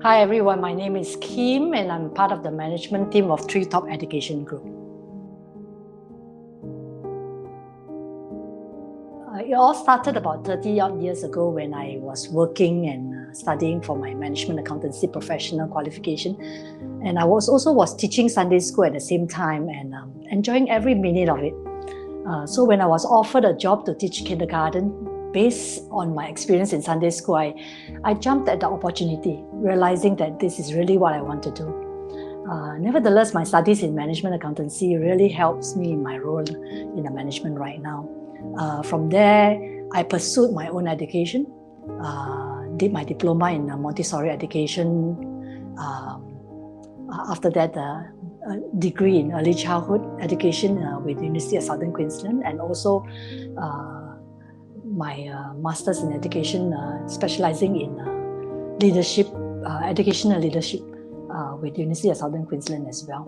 Hi everyone, my name is Kim and I'm part of the management team of Treetop Education Group. It all started about 30-odd years ago when I was working and studying for my management accountancy professional qualification. And I was teaching Sunday school at the same time and enjoying every minute of it. So when I was offered a job to teach kindergarten, based on my experience in Sunday school, I jumped at the opportunity, realizing that this is really what I want to do. Nevertheless, my studies in management accountancy really helps me in my role in the management right now. From there, I pursued my own education, did my diploma in Montessori education. After that, a degree in early childhood education with the University of Southern Queensland, and also my master's in education, specializing in leadership, educational leadership with the University of Southern Queensland as well.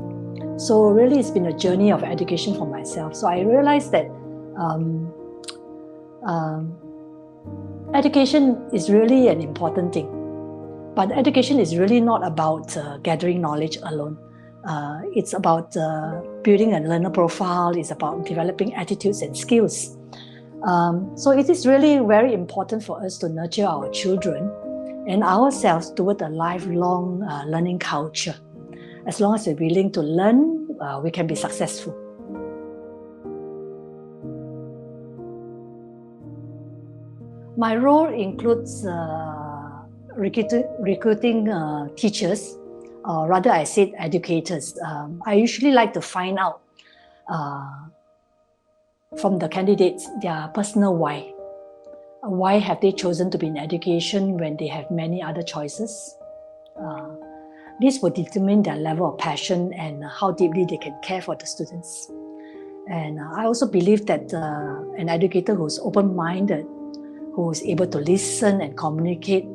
So really it's been a journey of education for myself. So I realized that education is really an important thing. But education is really not about gathering knowledge alone. It's about building a learner profile, it's about developing attitudes and skills. So it is really very important for us to nurture our children and ourselves toward a lifelong learning culture. As long as we're willing to learn, we can be successful. My role includes recruiting teachers, or rather I said educators. I usually like to find out from the candidates their personal why. Why have they chosen to be in education when they have many other choices? This will determine their level of passion and how deeply they can care for the students. And I also believe that an educator who's open-minded, who is able to listen and communicate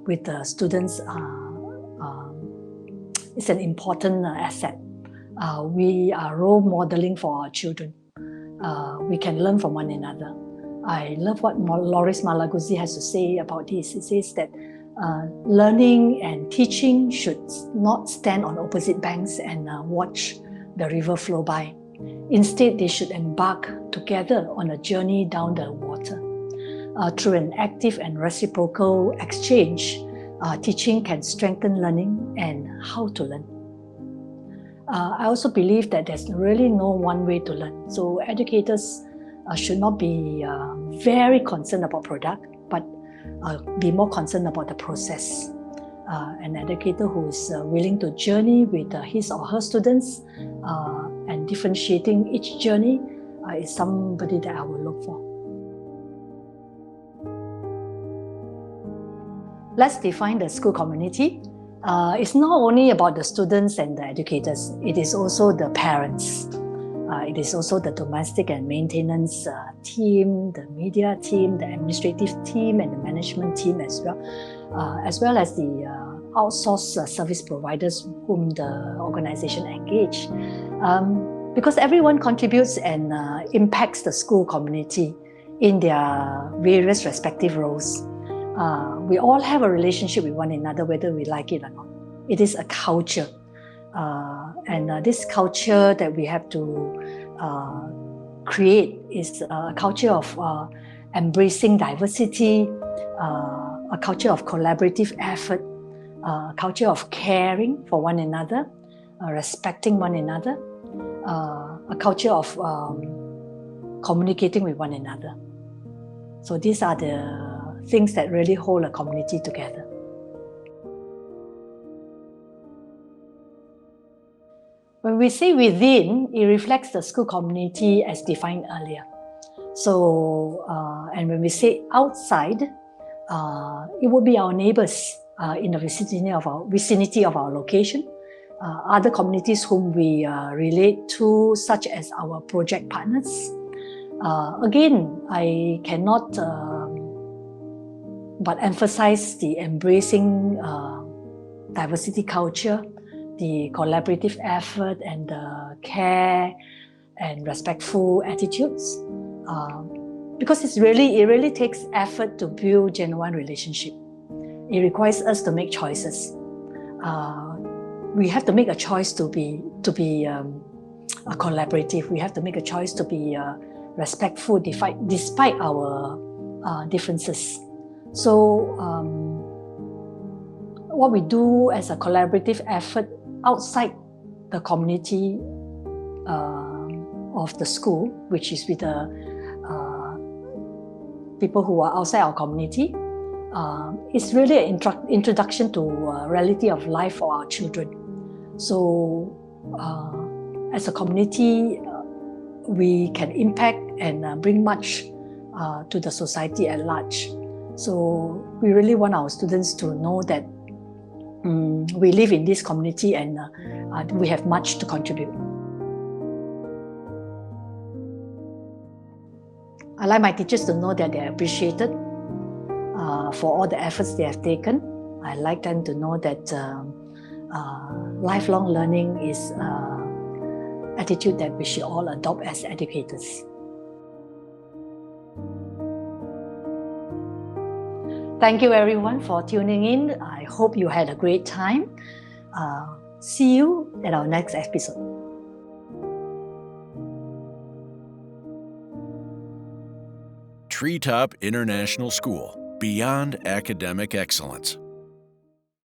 with the students is an important asset. We are role modeling for our children. We can learn from one another. I love what Loris Malaguzzi has to say about this. It says that learning and teaching should not stand on opposite banks and watch the river flow by. Instead, they should embark together on a journey down the water. Through an active and reciprocal exchange, teaching can strengthen learning and how to learn. I also believe that there's really no one way to learn. So educators should not be very concerned about product, but be more concerned about the process. An educator who is willing to journey with his or her students and differentiating each journey is somebody that I will look for. Let's define the school community. It's not only about the students and the educators, it is also the parents. It is also the domestic and maintenance team, the media team, the administrative team, and the management team as well as the outsourced service providers whom the organization engage. Because everyone contributes and impacts the school community in their various respective roles. We all have a relationship with one another, whether we like it or not. It is a culture. And this culture that we have to create is a culture of embracing diversity, a culture of collaborative effort, a culture of caring for one another, respecting one another, a culture of communicating with one another. So these are the things that really hold a community together. When we say within, it reflects the school community as defined earlier. So, and when we say outside, it would be our neighbors in the vicinity of our location, other communities whom we relate to, such as our project partners. Again, I cannot but emphasize the embracing diversity culture, the collaborative effort and the care and respectful attitudes. Because it really takes effort to build genuine relationship. it requires us to make choices. We have to make a choice to be collaborative. We have to make a choice to be respectful despite our differences. So what we do as a collaborative effort outside the community of the school, which is with the people who are outside our community, is really an introduction to reality of life for our children. So as a community, we can impact and bring much to the society at large. So we really want our students to know that we live in this community and we have much to contribute. I like my teachers to know that they are appreciated for all the efforts they have taken. I like them to know that lifelong learning is an attitude that we should all adopt as educators. Thank you everyone for tuning in. I hope you had a great time. See you at our next episode. Treetop International School, beyond academic excellence.